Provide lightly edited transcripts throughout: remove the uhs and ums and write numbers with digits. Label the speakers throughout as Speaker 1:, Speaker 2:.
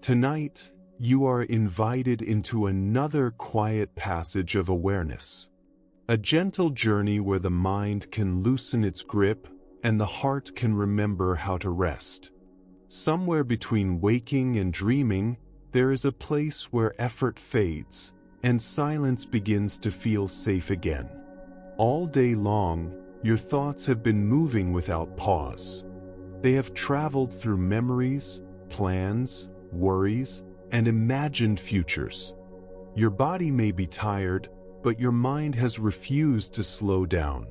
Speaker 1: Tonight, you are invited into another quiet passage of awareness. A gentle journey where the mind can loosen its grip and the heart can remember how to rest. Somewhere between waking and dreaming, there is a place where effort fades and silence begins to feel safe again. All day long, your thoughts have been moving without pause. They have traveled through memories, plans, worries, and imagined futures. Your body may be tired, but your mind has refused to slow down.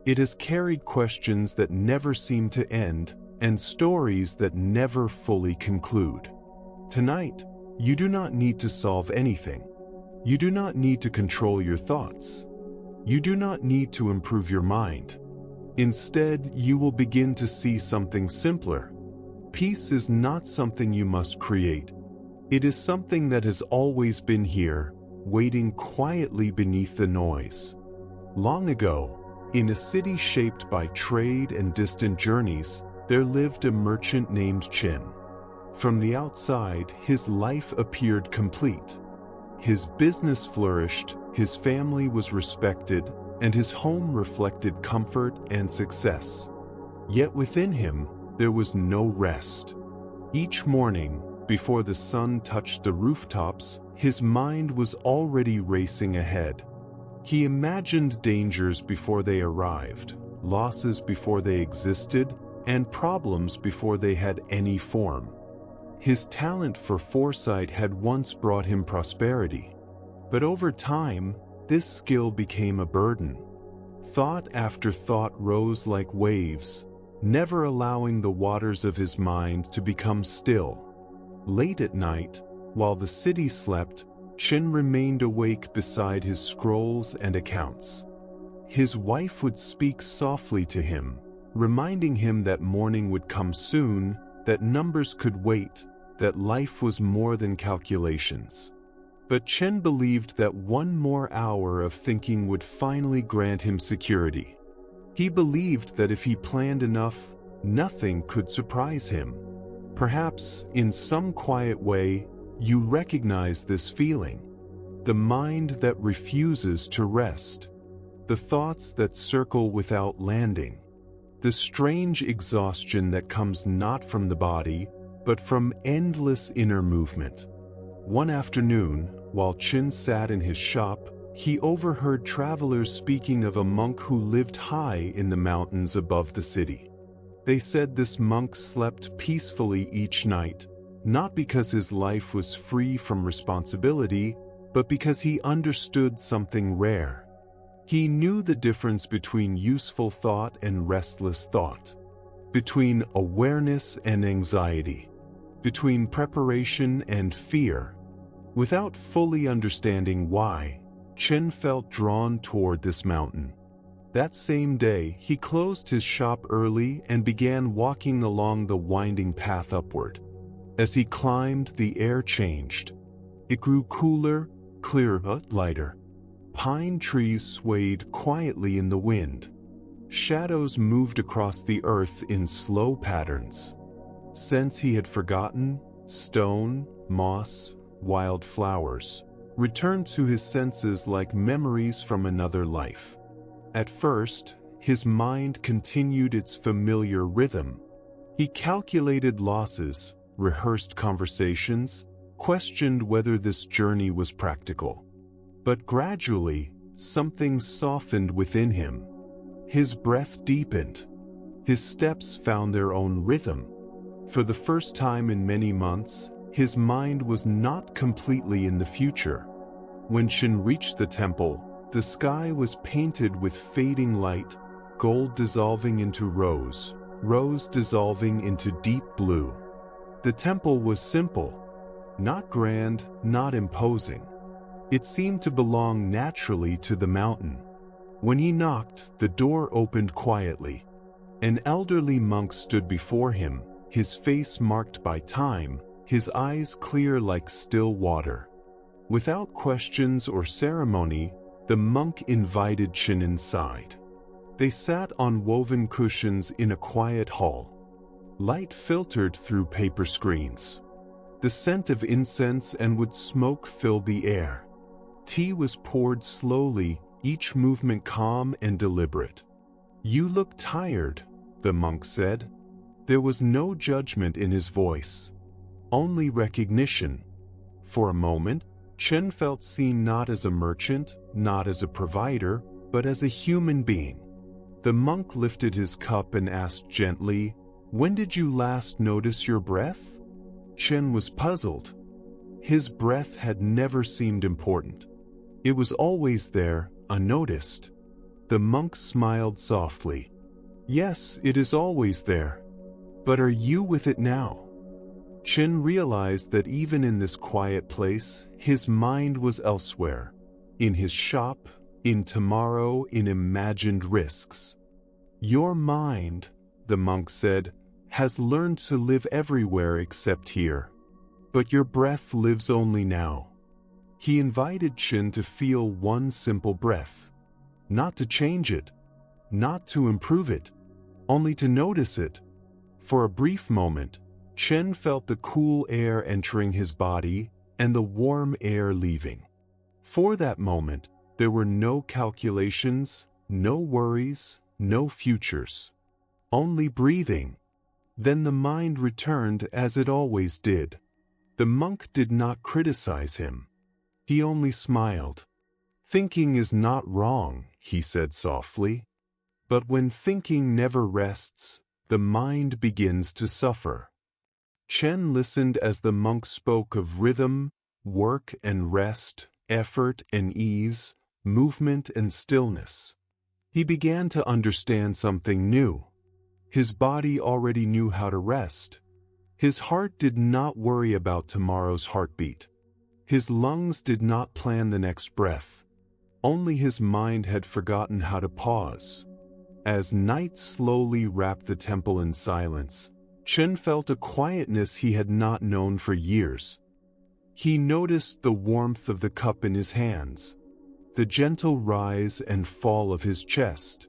Speaker 1: It has carried questions that never seem to end and stories that never fully conclude. Tonight, you do not need to solve anything. You do not need to control your thoughts. You do not need to improve your mind. Instead, you will begin to see something simpler. Peace is not something you must create. It is something that has always been here, waiting quietly beneath the noise. Long ago, in a city shaped by trade and distant journeys, there lived a merchant named Chin. From the outside, his life appeared complete. His business flourished, his family was respected, and his home reflected comfort and success. Yet within him, there was no rest. Each morning, before the sun touched the rooftops, his mind was already racing ahead. He imagined dangers before they arrived, losses before they existed, and problems before they had any form. His talent for foresight had once brought him prosperity. But over time, this skill became a burden. Thought after thought rose like waves, never allowing the waters of his mind to become still. Late at night, while the city slept, Chin remained awake beside his scrolls and accounts. His wife would speak softly to him, reminding him that morning would come soon, that numbers could wait, that life was more than calculations. But Chen believed that one more hour of thinking would finally grant him security. He believed that if he planned enough, nothing could surprise him. Perhaps, in some quiet way, you recognize this feeling. The mind that refuses to rest. The thoughts that circle without landing. The strange exhaustion that comes not from the body, but from endless inner movement. One afternoon, while Chin sat in his shop, he overheard travelers speaking of a monk who lived high in the mountains above the city. They said this monk slept peacefully each night, not because his life was free from responsibility, but because he understood something rare. He knew the difference between useful thought and restless thought, between awareness and anxiety, between preparation and fear. Without fully understanding why, Chen felt drawn toward this mountain. That same day, he closed his shop early and began walking along the winding path upward. As he climbed, the air changed. It grew cooler, clearer, lighter. Pine trees swayed quietly in the wind. Shadows moved across the earth in slow patterns. Scents he had forgotten, stone, moss, wild flowers, returned to his senses like memories from another life. At first, his mind continued its familiar rhythm. He calculated losses, rehearsed conversations, questioned whether this journey was practical. But gradually, something softened within him. His breath deepened. His steps found their own rhythm. For the first time in many months, his mind was not completely in the future. When Shin reached the temple, the sky was painted with fading light, gold dissolving into rose, rose dissolving into deep blue. The temple was simple, not grand, not imposing. It seemed to belong naturally to the mountain. When he knocked, the door opened quietly. An elderly monk stood before him, his face marked by time, his eyes clear like still water. Without questions or ceremony, the monk invited Chin inside. They sat on woven cushions in a quiet hall. Light filtered through paper screens. The scent of incense and wood smoke filled the air. Tea was poured slowly, each movement calm and deliberate. "You look tired," the monk said. There was no judgment in his voice, only recognition. For a moment, Chen felt seen not as a merchant, not as a provider, but as a human being. The monk lifted his cup and asked gently, "When did you last notice your breath?" Chen was puzzled. His breath had never seemed important. It was always there, unnoticed. The monk smiled softly. "Yes, it is always there. But are you with it now?" Chen realized that even in this quiet place, his mind was elsewhere. In his shop, in tomorrow, in imagined risks. "Your mind," the monk said, "has learned to live everywhere except here. But your breath lives only now." He invited Chen to feel one simple breath. Not to change it, not to improve it, only to notice it. For a brief moment, Chen felt the cool air entering his body and the warm air leaving. For that moment, there were no calculations, no worries, no futures. Only breathing. Then the mind returned as it always did. The monk did not criticize him. He only smiled. "Thinking is not wrong," he said softly. "But when thinking never rests, the mind begins to suffer." Chen listened as the monk spoke of rhythm, work and rest, effort and ease, movement and stillness. He began to understand something new. His body already knew how to rest. His heart did not worry about tomorrow's heartbeat. His lungs did not plan the next breath. Only his mind had forgotten how to pause. As night slowly wrapped the temple in silence, Chen felt a quietness he had not known for years. He noticed the warmth of the cup in his hands, the gentle rise and fall of his chest,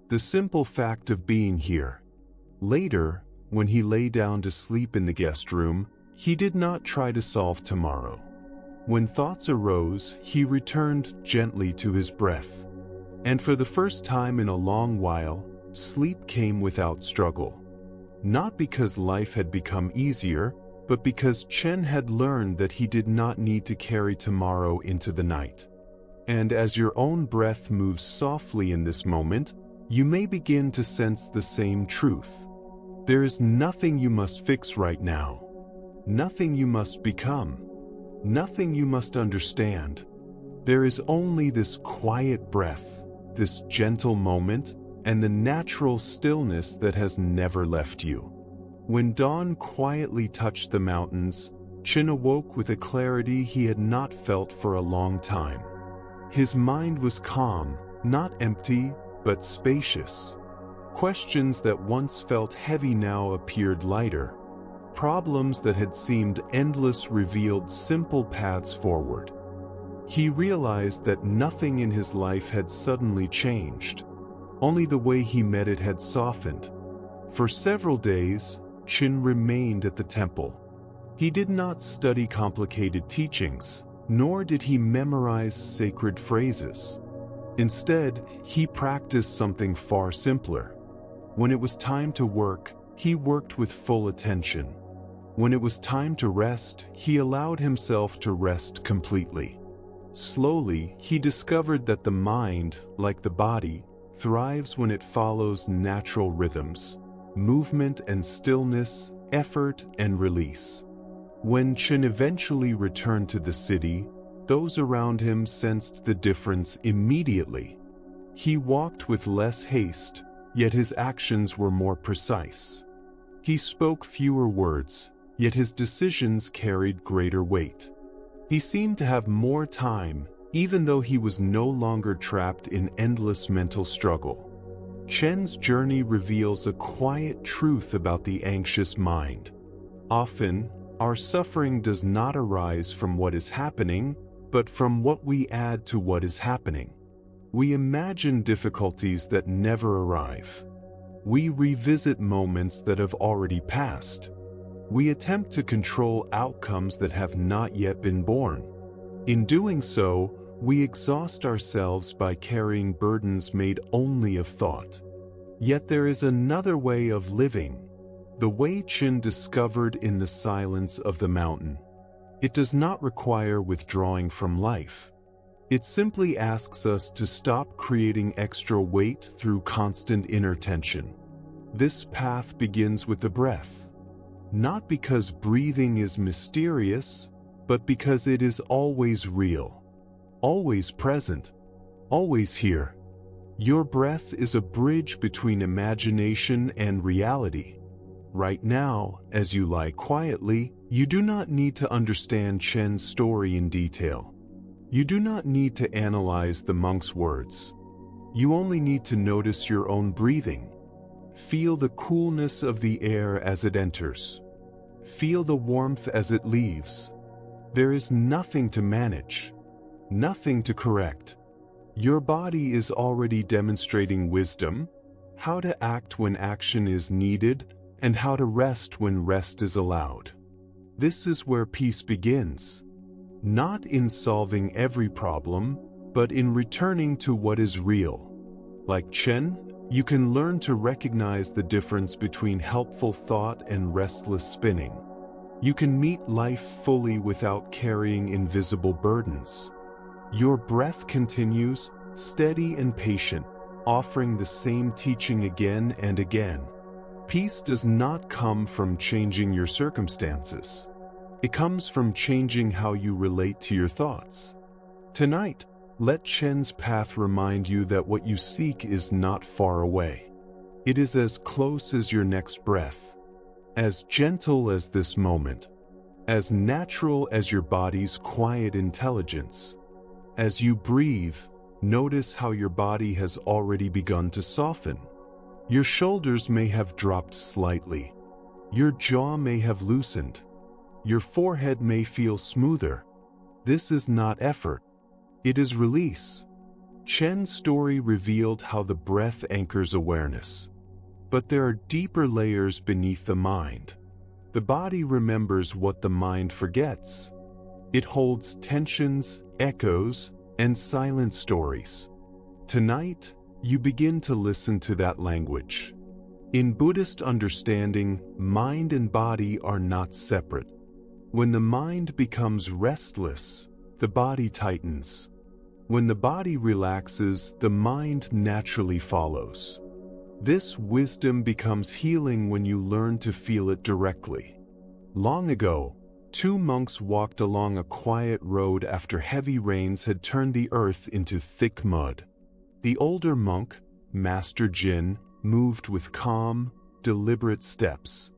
Speaker 1: the simple fact of being here. Later, when he lay down to sleep in the guest room, he did not try to solve tomorrow. When thoughts arose, he returned gently to his breath. And for the first time in a long while, sleep came without struggle. Not because life had become easier, but because Chen had learned that he did not need to carry tomorrow into the night. And as your own breath moves softly in this moment, you may begin to sense the same truth. There is nothing you must fix right now. Nothing you must become. Nothing you must understand. There is only this quiet breath, this gentle moment, and the natural stillness that has never left you. When dawn quietly touched the mountains, Chen awoke with a clarity he had not felt for a long time. His mind was calm, not empty, but spacious. Questions that once felt heavy now appeared lighter. Problems that had seemed endless revealed simple paths forward. He realized that nothing in his life had suddenly changed. Only the way he met it had softened. For several days, Chen remained at the temple. He did not study complicated teachings, nor did he memorize sacred phrases. Instead, he practiced something far simpler. When it was time to work, he worked with full attention. When it was time to rest, he allowed himself to rest completely. Slowly, he discovered that the mind, like the body, thrives when it follows natural rhythms, movement and stillness, effort and release. When Chen eventually returned to the city, those around him sensed the difference immediately. He walked with less haste, yet his actions were more precise. He spoke fewer words, yet his decisions carried greater weight. He seemed to have more time, even though he was no longer trapped in endless mental struggle. Chen's journey reveals a quiet truth about the anxious mind. Often, our suffering does not arise from what is happening, but from what we add to what is happening. We imagine difficulties that never arrive. We revisit moments that have already passed. We attempt to control outcomes that have not yet been born. In doing so, we exhaust ourselves by carrying burdens made only of thought. Yet there is another way of living, the way Chen discovered in the silence of the mountain. It does not require withdrawing from life. It simply asks us to stop creating extra weight through constant inner tension. This path begins with the breath. Not because breathing is mysterious, but because it is always real, always present, always here. Your breath is a bridge between imagination and reality. Right now, as you lie quietly, you do not need to understand Chen's story in detail. You do not need to analyze the monk's words. You only need to notice your own breathing. Feel the coolness of the air as it enters. Feel the warmth as it leaves. There is nothing to manage, nothing to correct. Your body is already demonstrating wisdom, how to act when action is needed, and how to rest when rest is allowed. This is where peace begins. Not in solving every problem, but in returning to what is real. Like Chen, you can learn to recognize the difference between helpful thought and restless spinning. You can meet life fully without carrying invisible burdens. Your breath continues, steady and patient, offering the same teaching again and again. Peace does not come from changing your circumstances. It comes from changing how you relate to your thoughts. Tonight, let Chen's path remind you that what you seek is not far away. It is as close as your next breath, as gentle as this moment, as natural as your body's quiet intelligence. As you breathe, notice how your body has already begun to soften. Your shoulders may have dropped slightly. Your jaw may have loosened. Your forehead may feel smoother. This is not effort. It is release. Chen's story revealed how the breath anchors awareness. But there are deeper layers beneath the mind. The body remembers what the mind forgets. It holds tensions, echoes, and silent stories. Tonight, you begin to listen to that language. In Buddhist understanding, mind and body are not separate. When the mind becomes restless, the body tightens. When the body relaxes, the mind naturally follows. This wisdom becomes healing when you learn to feel it directly. Long ago, two monks walked along a quiet road after heavy rains had turned the earth into thick mud. The older monk, Master Jin, moved with calm, deliberate steps.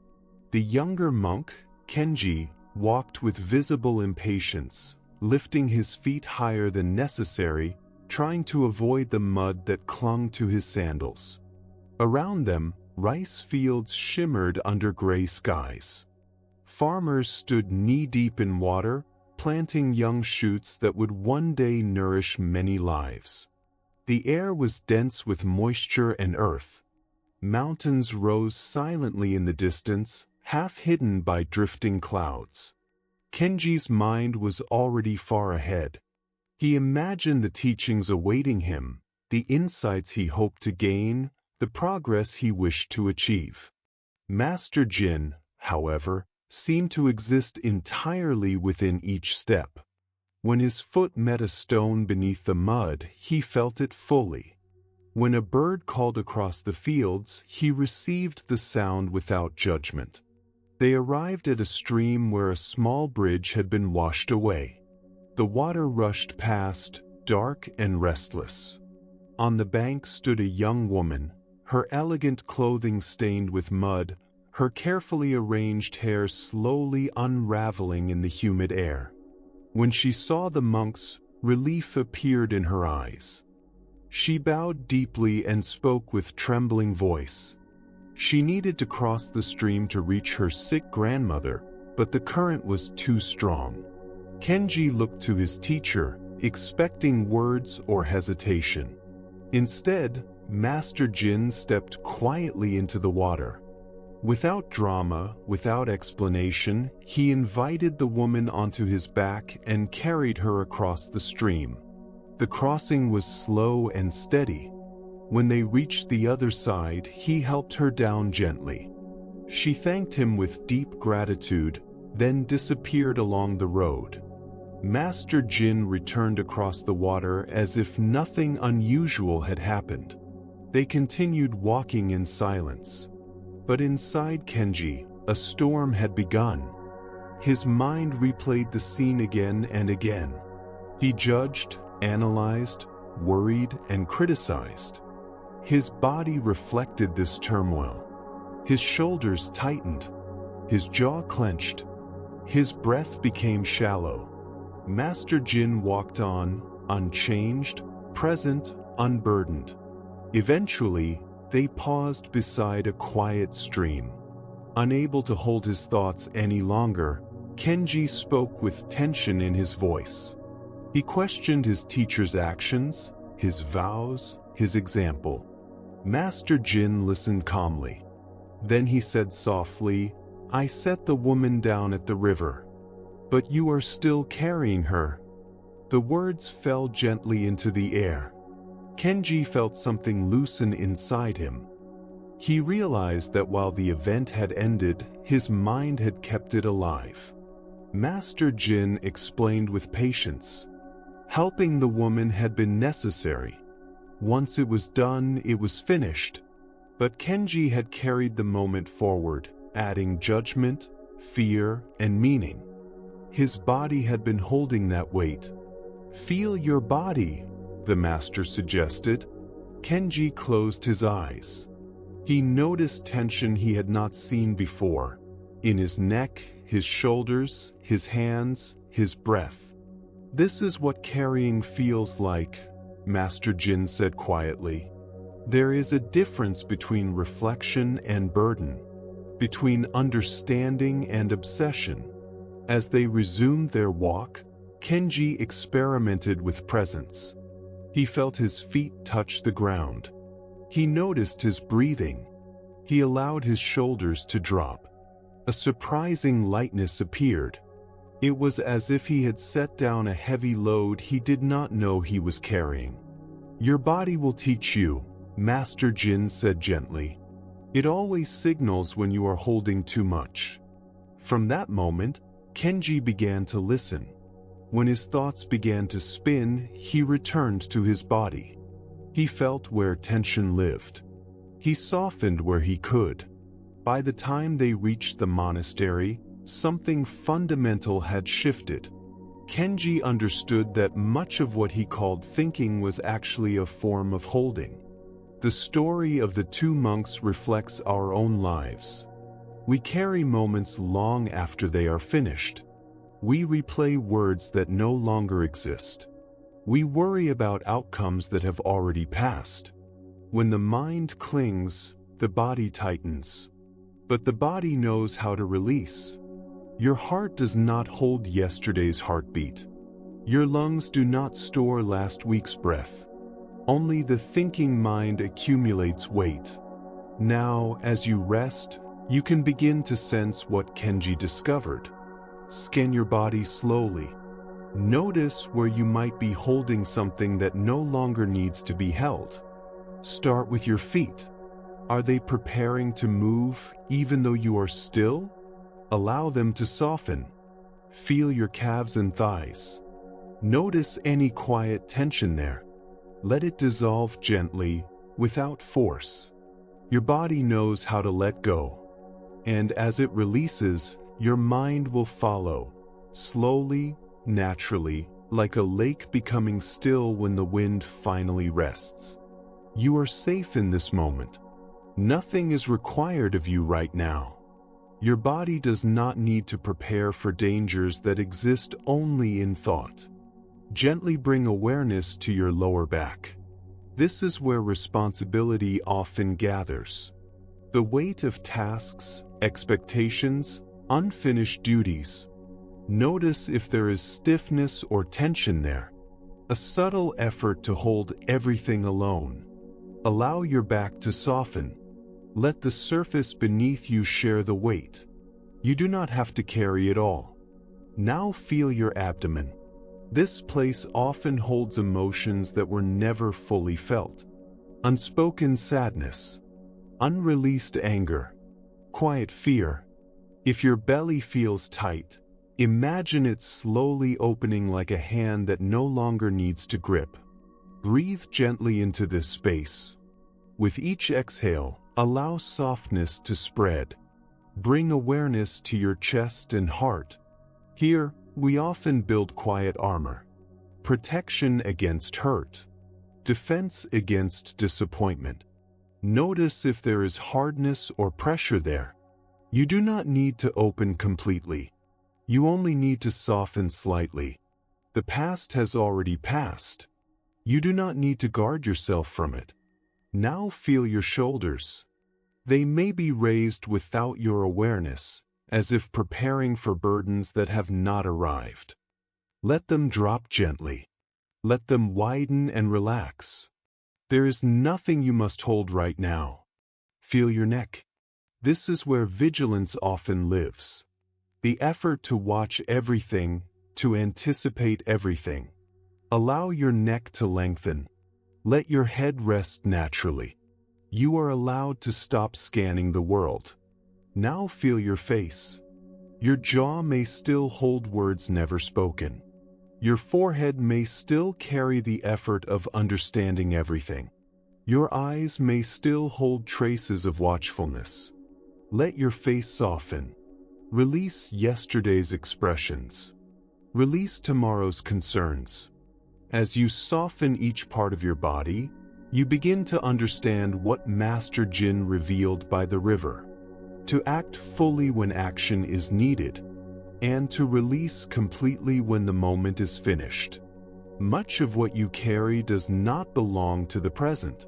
Speaker 1: The younger monk, Kenji, walked with visible impatience, lifting his feet higher than necessary, trying to avoid the mud that clung to his sandals. Around them, rice fields shimmered under gray skies. Farmers stood knee-deep in water, planting young shoots that would one day nourish many lives. The air was dense with moisture and earth. Mountains rose silently in the distance, half hidden by drifting clouds. Kenji's mind was already far ahead. He imagined the teachings awaiting him, the insights he hoped to gain, the progress he wished to achieve. Master Jin, however, seemed to exist entirely within each step. When his foot met a stone beneath the mud, he felt it fully. When a bird called across the fields, he received the sound without judgment. They arrived at a stream where a small bridge had been washed away. The water rushed past, dark and restless. On the bank stood a young woman, her elegant clothing stained with mud, her carefully arranged hair slowly unraveling in the humid air. When she saw the monks, relief appeared in her eyes. She bowed deeply and spoke with trembling voice. She needed to cross the stream to reach her sick grandmother, but the current was too strong. Kenji looked to his teacher, expecting words or hesitation. Instead, Master Jin stepped quietly into the water. Without drama, without explanation, he invited the woman onto his back and carried her across the stream. The crossing was slow and steady. When they reached the other side, he helped her down gently. She thanked him with deep gratitude, then disappeared along the road. Master Jin returned across the water as if nothing unusual had happened. They continued walking in silence. But inside Kenji, a storm had begun. His mind replayed the scene again and again. He judged, analyzed, worried, and criticized. His body reflected this turmoil. His shoulders tightened. His jaw clenched. His breath became shallow. Master Jin walked on, unchanged, present, unburdened. Eventually, they paused beside a quiet stream. Unable to hold his thoughts any longer, Kenji spoke with tension in his voice. He questioned his teacher's actions, his vows, his example. Master Jin listened calmly. Then he said softly, "I set the woman down at the river. But you are still carrying her." The words fell gently into the air. Kenji felt something loosen inside him. He realized that while the event had ended, his mind had kept it alive. Master Jin explained with patience. Helping the woman had been necessary. Once it was done, it was finished. But Kenji had carried the moment forward, adding judgment, fear, and meaning. His body had been holding that weight. "Feel your body," the master suggested. Kenji closed his eyes. He noticed tension he had not seen before, in his neck, his shoulders, his hands, his breath. "This is what carrying feels like," Master Jin said quietly. "There is a difference between reflection and burden, between understanding and obsession." As they resumed their walk, Kenji experimented with presence. He felt his feet touch the ground. He noticed his breathing. He allowed his shoulders to drop. A surprising lightness appeared. It was as if he had set down a heavy load he did not know he was carrying. "Your body will teach you," Master Jin said gently. "It always signals when you are holding too much." From that moment, Kenji began to listen. When his thoughts began to spin, he returned to his body. He felt where tension lived. He softened where he could. By the time they reached the monastery, something fundamental had shifted. Kenji understood that much of what he called thinking was actually a form of holding. The story of the two monks reflects our own lives. We carry moments long after they are finished. We replay words that no longer exist. We worry about outcomes that have already passed. When the mind clings, the body tightens. But the body knows how to release. Your heart does not hold yesterday's heartbeat. Your lungs do not store last week's breath. Only the thinking mind accumulates weight. Now, as you rest, you can begin to sense what Kenji discovered. Scan your body slowly. Notice where you might be holding something that no longer needs to be held. Start with your feet. Are they preparing to move even though you are still? Allow them to soften. Feel your calves and thighs. Notice any quiet tension there. Let it dissolve gently, without force. Your body knows how to let go. And as it releases, your mind will follow, slowly, naturally, like a lake becoming still when the wind finally rests. You are safe in this moment. Nothing is required of you right now. Your body does not need to prepare for dangers that exist only in thought. Gently bring awareness to your lower back. This is where responsibility often gathers. The weight of tasks, expectations, unfinished duties. Notice if there is stiffness or tension there. A subtle effort to hold everything alone. Allow your back to soften. Let the surface beneath you share the weight. You do not have to carry it all. Now feel your abdomen. This place often holds emotions that were never fully felt. Unspoken sadness, unreleased anger, quiet fear. If your belly feels tight, imagine it slowly opening like a hand that no longer needs to grip. Breathe gently into this space. With each exhale, allow softness to spread. Bring awareness to your chest and heart. Here, we often build quiet armor. Protection against hurt. Defense against disappointment. Notice if there is hardness or pressure there. You do not need to open completely. You only need to soften slightly. The past has already passed. You do not need to guard yourself from it. Now feel your shoulders. They may be raised without your awareness, as if preparing for burdens that have not arrived. Let them drop gently. Let them widen and relax. There is nothing you must hold right now. Feel your neck. This is where vigilance often lives. The effort to watch everything, to anticipate everything. Allow your neck to lengthen. Let your head rest naturally. You are allowed to stop scanning the world. Now feel your face. Your jaw may still hold words never spoken. Your forehead may still carry the effort of understanding everything. Your eyes may still hold traces of watchfulness. Let your face soften. Release yesterday's expressions. Release tomorrow's concerns. As you soften each part of your body, you begin to understand what Master Jin revealed by the river. To act fully when action is needed, and to release completely when the moment is finished. Much of what you carry does not belong to the present.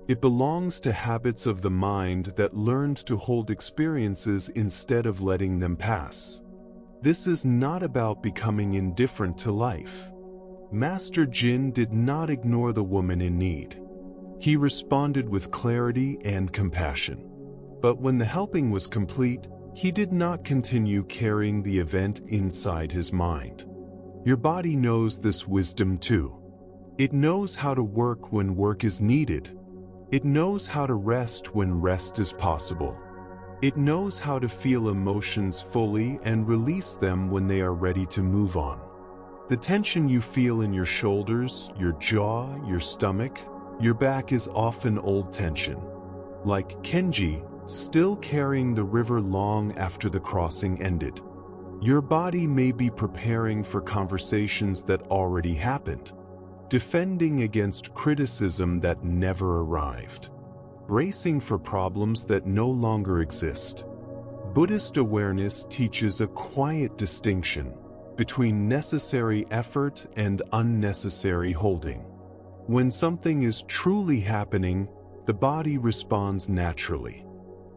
Speaker 1: It belongs to habits of the mind that learned to hold experiences instead of letting them pass. This is not about becoming indifferent to life. Master Jin did not ignore the woman in need. He responded with clarity and compassion. But when the helping was complete, he did not continue carrying the event inside his mind. Your body knows this wisdom too. It knows how to work when work is needed. It knows how to rest when rest is possible. It knows how to feel emotions fully and release them when they are ready to move on. The tension you feel in your shoulders, your jaw, your stomach, your back is often old tension. Like Kenji, still carrying the river long after the crossing ended. Your body may be preparing for conversations that already happened, defending against criticism that never arrived, bracing for problems that no longer exist. Buddhist awareness teaches a quiet distinction between necessary effort and unnecessary holding. When something is truly happening, the body responds naturally.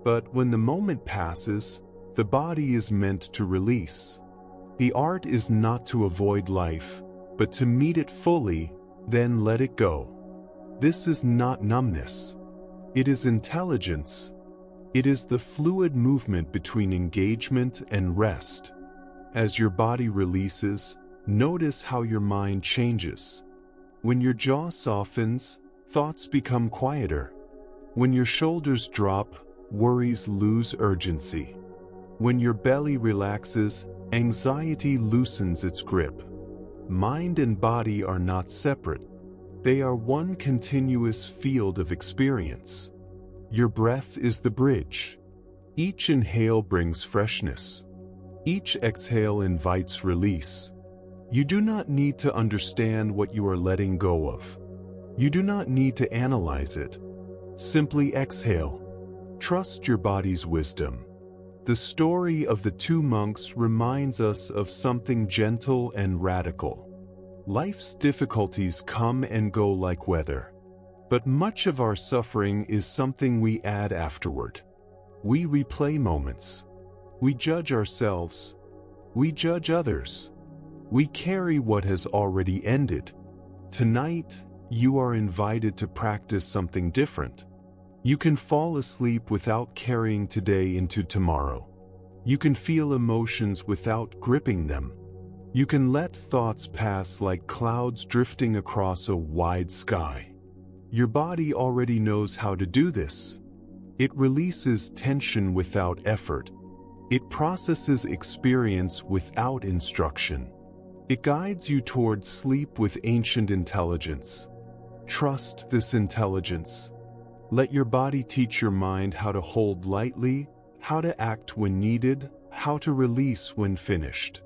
Speaker 1: But when the moment passes, the body is meant to release. The art is not to avoid life, but to meet it fully, then let it go. This is not numbness. It is intelligence. It is the fluid movement between engagement and rest. As your body releases, notice how your mind changes. When your jaw softens, thoughts become quieter. When your shoulders drop, worries lose urgency. When your belly relaxes, anxiety loosens its grip. Mind and body are not separate. They are one continuous field of experience. Your breath is the bridge. Each inhale brings freshness. Each exhale invites release. You do not need to understand what you are letting go of. You do not need to analyze it. Simply exhale. Trust your body's wisdom. The story of the two monks reminds us of something gentle and radical. Life's difficulties come and go like weather. But much of our suffering is something we add afterward. We replay moments. We judge ourselves. We judge others. We carry what has already ended. Tonight, you are invited to practice something different. You can fall asleep without carrying today into tomorrow. You can feel emotions without gripping them. You can let thoughts pass like clouds drifting across a wide sky. Your body already knows how to do this. It releases tension without effort. It processes experience without instruction. It guides you toward sleep with ancient intelligence. Trust this intelligence. Let your body teach your mind how to hold lightly, how to act when needed, how to release when finished.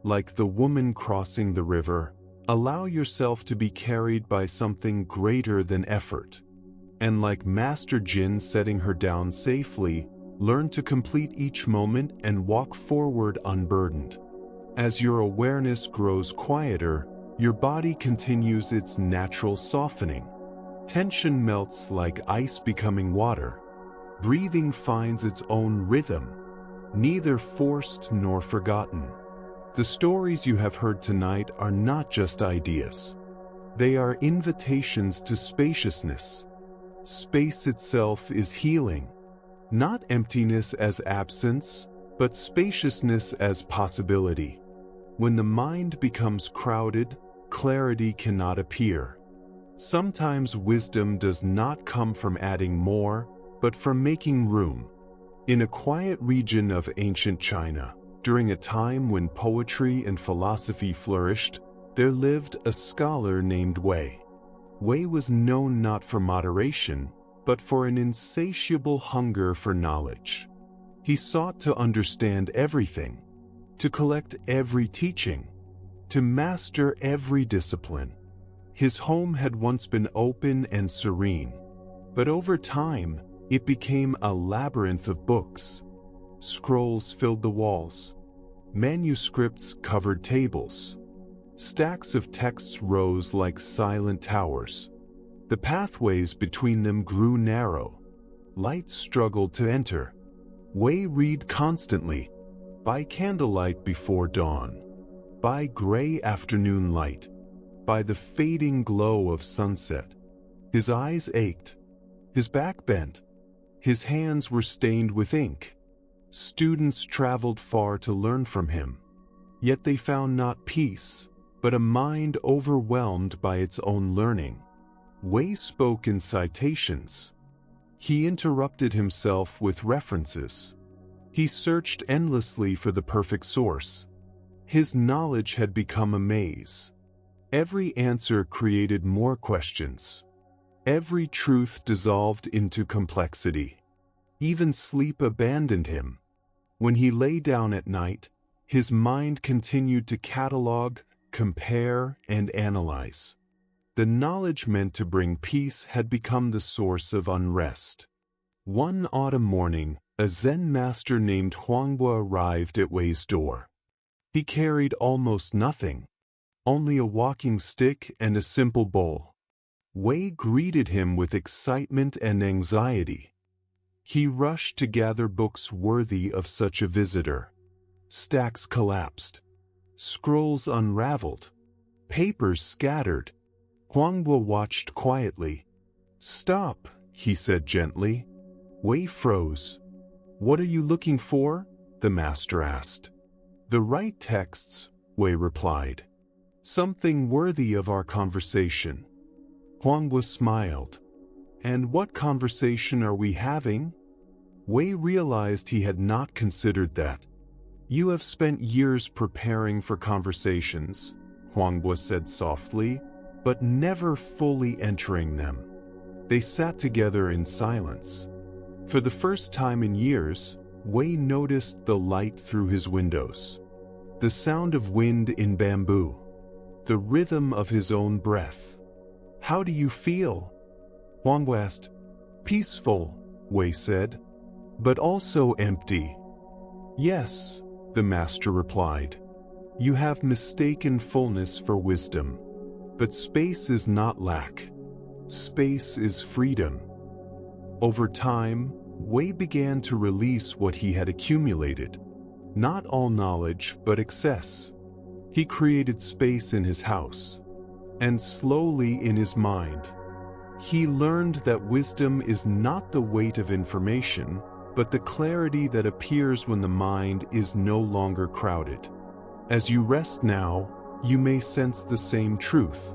Speaker 1: Like the woman crossing the river, allow yourself to be carried by something greater than effort. And like Master Jin setting her down safely, learn to complete each moment and walk forward unburdened. As your awareness grows quieter, your body continues its natural softening. Tension melts like ice becoming water. Breathing finds its own rhythm, neither forced nor forgotten. The stories you have heard tonight are not just ideas. They are invitations to spaciousness. Space itself is healing. Not emptiness as absence, but spaciousness as possibility. When the mind becomes crowded, clarity cannot appear. Sometimes wisdom does not come from adding more, but from making room. In a quiet region of ancient China, during a time when poetry and philosophy flourished, there lived a scholar named Wei. Wei was known not for moderation, but for an insatiable hunger for knowledge. He sought to understand everything, to collect every teaching, to master every discipline. His home had once been open and serene, but over time, it became a labyrinth of books. Scrolls filled the walls. Manuscripts covered tables. Stacks of texts rose like silent towers. The pathways between them grew narrow. Light struggled to enter. Wei read constantly, by candlelight before dawn, by gray afternoon light, by the fading glow of sunset. His eyes ached, his back bent, his hands were stained with ink. Students traveled far to learn from him, yet they found not peace, but a mind overwhelmed by its own learning. Wei spoke in citations. He interrupted himself with references. He searched endlessly for the perfect source. His knowledge had become a maze. Every answer created more questions. Every truth dissolved into complexity. Even sleep abandoned him. When he lay down at night, his mind continued to catalog, compare, and analyze. The knowledge meant to bring peace had become the source of unrest. One autumn morning, a Zen master named Huangbo arrived at Wei's door. He carried almost nothing, only a walking stick and a simple bowl. Wei greeted him with excitement and anxiety. He rushed to gather books worthy of such a visitor. Stacks collapsed. Scrolls unraveled. Papers scattered. Huangbo watched quietly. "Stop," he said gently. Wei froze. "What are you looking for?" the master asked. "The right texts," Wei replied. "Something worthy of our conversation." Huangbo smiled. "And what conversation are we having?" Wei realized he had not considered that. "You have spent years preparing for conversations," Huangbo said softly, "but never fully entering them." They sat together in silence. For the first time in years, Wei noticed the light through his windows, the sound of wind in bamboo, the rhythm of his own breath. "How do you feel?" Huangbo asked. "Peaceful," Wei said, "but also empty." "Yes," the master replied. "You have mistaken fullness for wisdom. But space is not lack. Space is freedom." Over time, Wei began to release what he had accumulated. Not all knowledge, but excess. He created space in his house, and slowly in his mind. He learned that wisdom is not the weight of information, but the clarity that appears when the mind is no longer crowded. As you rest now, you may sense the same truth.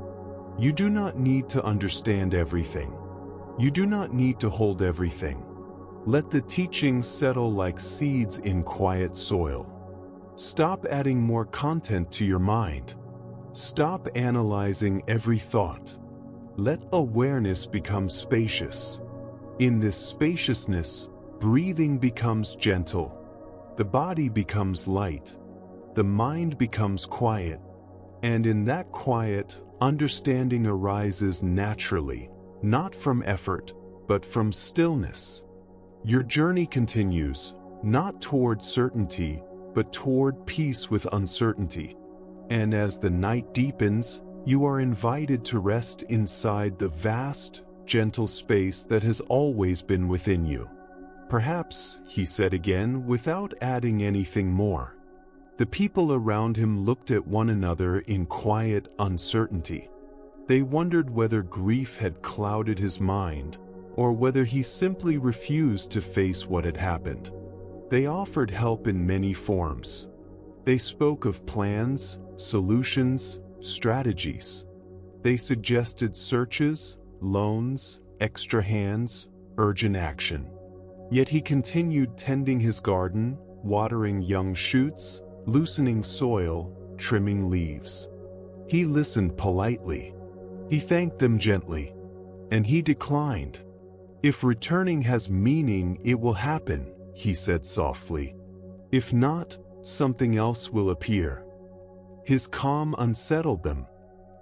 Speaker 1: You do not need to understand everything. You do not need to hold everything. Let the teachings settle like seeds in quiet soil. Stop adding more content to your mind. Stop analyzing every thought. Let awareness become spacious. In this spaciousness, breathing becomes gentle. The body becomes light. The mind becomes quiet. And in that quiet, understanding arises naturally, not from effort, but from stillness. Your journey continues, not toward certainty, but toward peace with uncertainty. And as the night deepens, you are invited to rest inside the vast, gentle space that has always been within you. Perhaps, he said again, without adding anything more. The people around him looked at one another in quiet uncertainty. They wondered whether grief had clouded his mind, or whether he simply refused to face what had happened. They offered help in many forms. They spoke of plans, solutions, strategies. They suggested searches, loans, extra hands, urgent action. Yet he continued tending his garden, watering young shoots, loosening soil, trimming leaves. He listened politely. He thanked them gently. And he declined. If returning has meaning, it will happen, he said softly. If not, something else will appear. His calm unsettled them.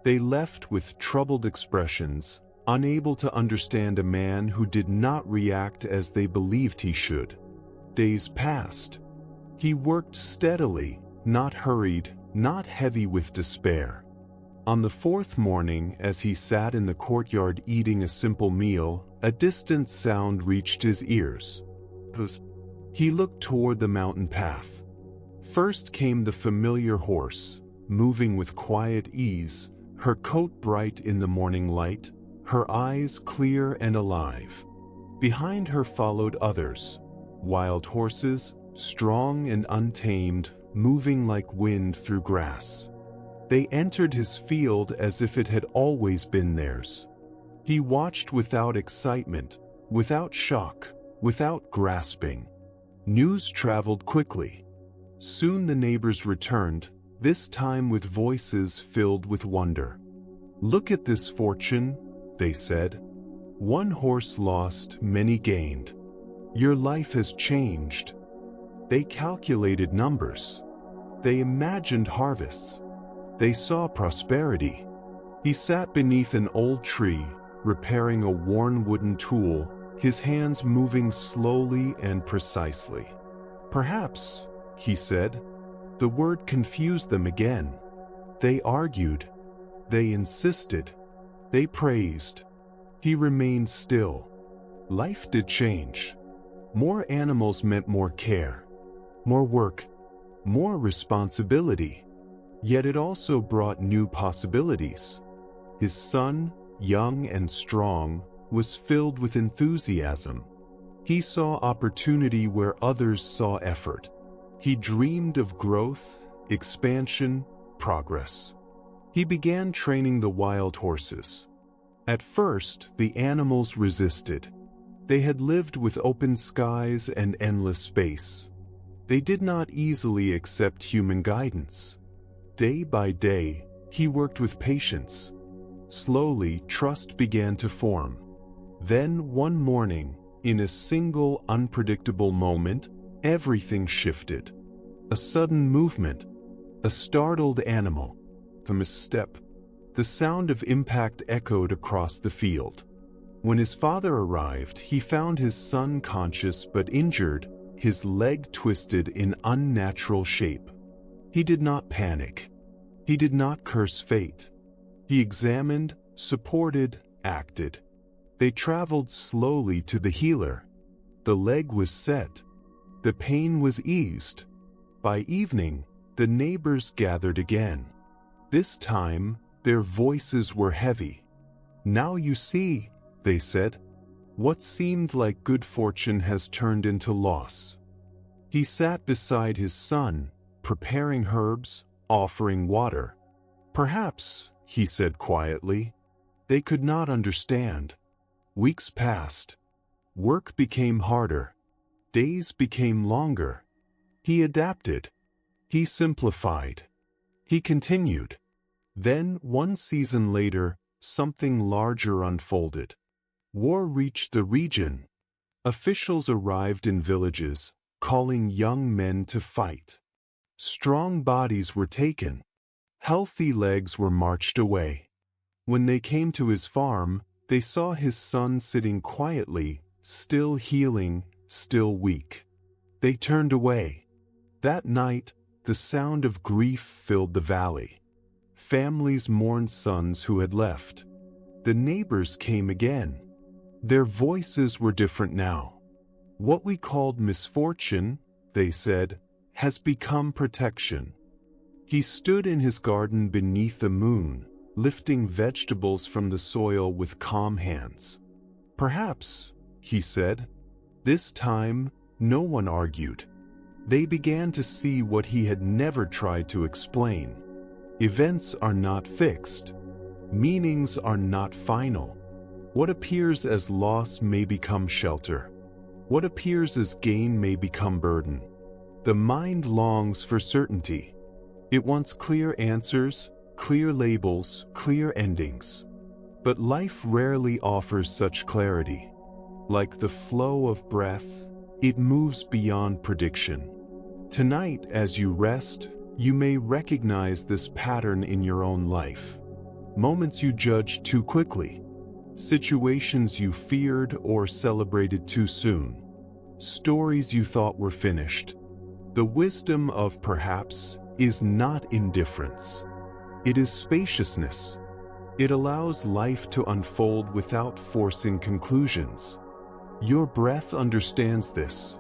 Speaker 1: They left with troubled expressions, unable to understand a man who did not react as they believed he should. Days passed. He worked steadily, not hurried, not heavy with despair. On the fourth morning, as he sat in the courtyard eating a simple meal, a distant sound reached his ears. He looked toward the mountain path. First came the familiar horse, moving with quiet ease, her coat bright in the morning light, her eyes clear and alive. Behind her followed others, wild horses, strong and untamed, moving like wind through grass. They entered his field as if it had always been theirs. He watched without excitement, without shock, without grasping. News traveled quickly. Soon the neighbors returned, this time with voices filled with wonder. "Look at this fortune," they said. "One horse lost, many gained. Your life has changed." They calculated numbers. They imagined harvests. They saw prosperity. He sat beneath an old tree, repairing a worn wooden tool, his hands moving slowly and precisely. "Perhaps," he said. The word confused them again. They argued. They insisted. They praised. He remained still. Life did change. More animals meant more care, more work, more responsibility. Yet it also brought new possibilities. His son, young and strong, was filled with enthusiasm. He saw opportunity where others saw effort. He dreamed of growth, expansion, progress. He began training the wild horses. At first, the animals resisted. They had lived with open skies and endless space. They did not easily accept human guidance. Day by day, he worked with patience. Slowly, trust began to form. Then, one morning, in a single unpredictable moment, everything shifted. A sudden movement, a startled animal, a misstep. The sound of impact echoed across the field. When his father arrived, he found his son conscious but injured, his leg twisted in unnatural shape. He did not panic. He did not curse fate. He examined, supported, acted. They traveled slowly to the healer. The leg was set. The pain was eased. By evening, the neighbors gathered again. This time, their voices were heavy. "Now you see," they said. What seemed like good fortune has turned into loss. He sat beside his son, preparing herbs, offering water. Perhaps, he said quietly. They could not understand. Weeks passed. Work became harder. Days became longer. He adapted. He simplified. He continued. Then, one season later, something larger unfolded. War reached the region. Officials arrived in villages, calling young men to fight. Strong bodies were taken. Healthy legs were marched away. When they came to his farm, they saw his son sitting quietly, still healing, still weak. They turned away. That night, the sound of grief filled the valley. Families mourned sons who had left. The neighbors came again. Their voices were different now. What we called misfortune, they said, has become protection. He stood in his garden beneath the moon, lifting vegetables from the soil with calm hands. Perhaps, he said. This time, no one argued. They began to see what he had never tried to explain. Events are not fixed. Meanings are not final. What appears as loss may become shelter. What appears as gain may become burden. The mind longs for certainty. It wants clear answers, clear labels, clear endings. But life rarely offers such clarity. Like the flow of breath, it moves beyond prediction. Tonight, as you rest, you may recognize this pattern in your own life. Moments you judged too quickly. Situations you feared or celebrated too soon. Stories you thought were finished. The wisdom of perhaps is not indifference. It is spaciousness. It allows life to unfold without forcing conclusions. Your breath understands this.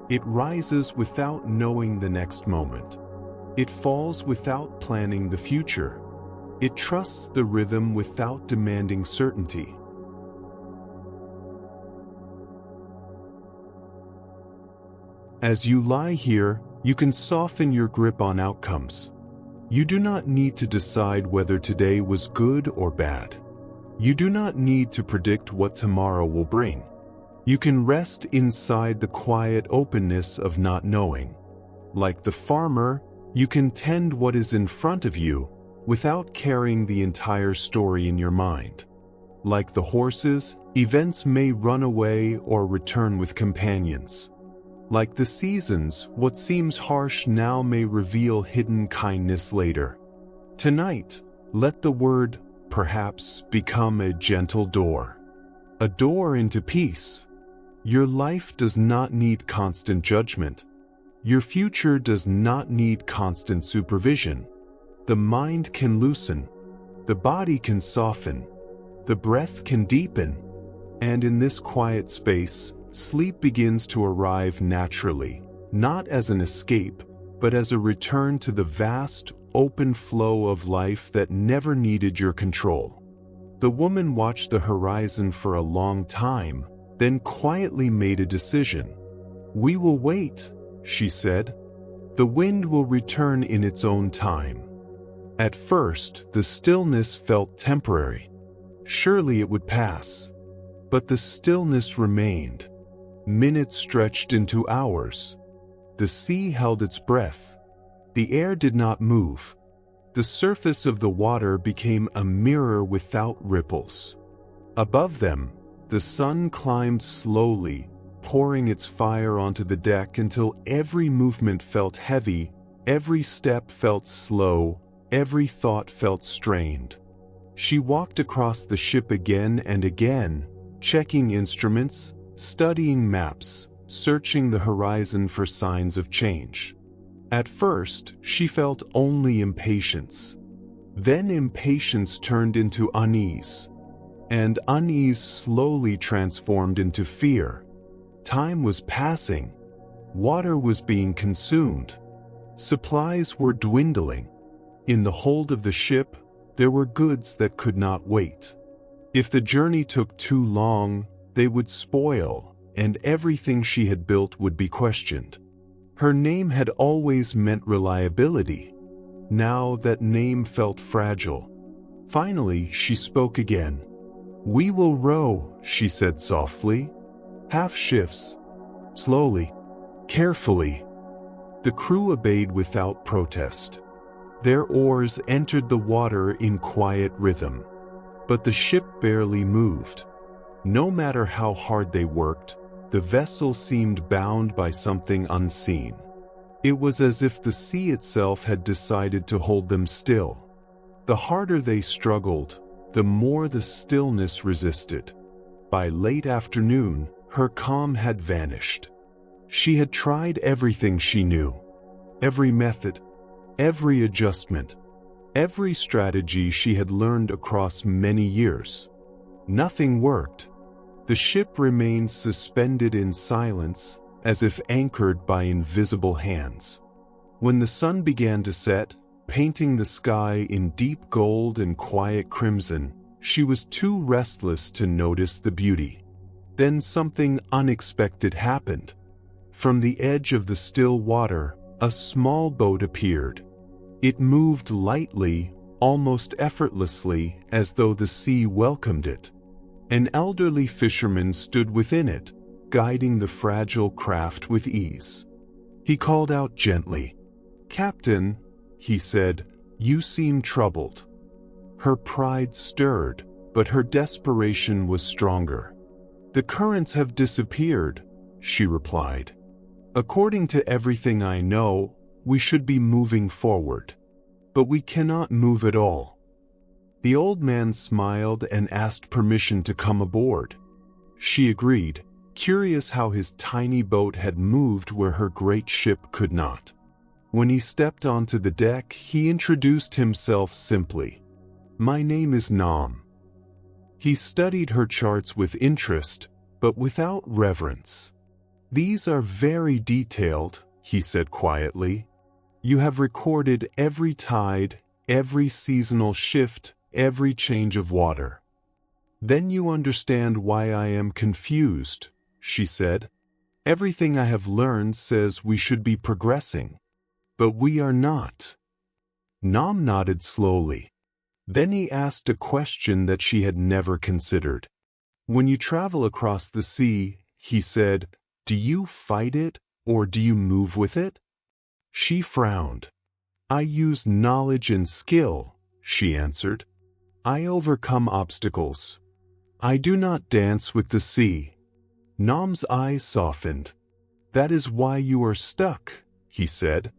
Speaker 1: It rises without knowing the next moment. It falls without planning the future. It trusts the rhythm without demanding certainty. As you lie here, you can soften your grip on outcomes. You do not need to decide whether today was good or bad. You do not need to predict what tomorrow will bring. You can rest inside the quiet openness of not knowing. Like the farmer, you can tend what is in front of you without carrying the entire story in your mind. Like the horses, events may run away or return with companions. Like the seasons, what seems harsh now may reveal hidden kindness later. Tonight, let the word, perhaps, become a gentle door. A door into peace. Your life does not need constant judgment. Your future does not need constant supervision. The mind can loosen. The body can soften. The breath can deepen. And in this quiet space, sleep begins to arrive naturally, not as an escape, but as a return to the vast, open flow of life that never needed your control. The woman watched the horizon for a long time, then quietly made a decision. "We will wait," she said. "The wind will return in its own time." At first, the stillness felt temporary. Surely it would pass. But the stillness remained. Minutes stretched into hours. The sea held its breath. The air did not move. The surface of the water became a mirror without ripples. Above them, the sun climbed slowly, pouring its fire onto the deck until every movement felt heavy, every step felt slow, every thought felt strained. She walked across the ship again and again, checking instruments, studying maps, searching the horizon for signs of change. At first, she felt only impatience. Then impatience turned into unease. And unease slowly transformed into fear. Time was passing. Water was being consumed. Supplies were dwindling. In the hold of the ship, there were goods that could not wait. If the journey took too long, they would spoil, and everything she had built would be questioned. Her name had always meant reliability. Now that name felt fragile. Finally, she spoke again. "We will row," she said softly. "Half shifts. Slowly. Carefully." The crew obeyed without protest. Their oars entered the water in quiet rhythm. But the ship barely moved. No matter how hard they worked, the vessel seemed bound by something unseen. It was as if the sea itself had decided to hold them still. The harder they struggled, the more the stillness resisted. By late afternoon, her calm had vanished. She had tried everything she knew. Every method, every adjustment, every strategy she had learned across many years. Nothing worked. The ship remained suspended in silence, as if anchored by invisible hands. When the sun began to set, painting the sky in deep gold and quiet crimson, she was too restless to notice the beauty. Then something unexpected happened. From the edge of the still water, a small boat appeared. It moved lightly, almost effortlessly, as though the sea welcomed it. An elderly fisherman stood within it, guiding the fragile craft with ease. He called out gently. "Captain," he said, "you seem troubled." Her pride stirred, but her desperation was stronger. "The currents have disappeared," she replied. "According to everything I know, we should be moving forward. But we cannot move at all." The old man smiled and asked permission to come aboard. She agreed, curious how his tiny boat had moved where her great ship could not. When he stepped onto the deck, he introduced himself simply. "My name is Nam." He studied her charts with interest, but without reverence. "These are very detailed," he said quietly. "You have recorded every tide, every seasonal shift, every change of water." "Then you understand why I am confused," she said. "Everything I have learned says we should be progressing. But we are not." Nam nodded slowly. Then he asked a question that she had never considered. "When you travel across the sea," he said, "do you fight it, or do you move with it?" She frowned. "I use knowledge and skill," she answered. "I overcome obstacles. I do not dance with the sea." Nam's eyes softened. "That is why you are stuck," he said.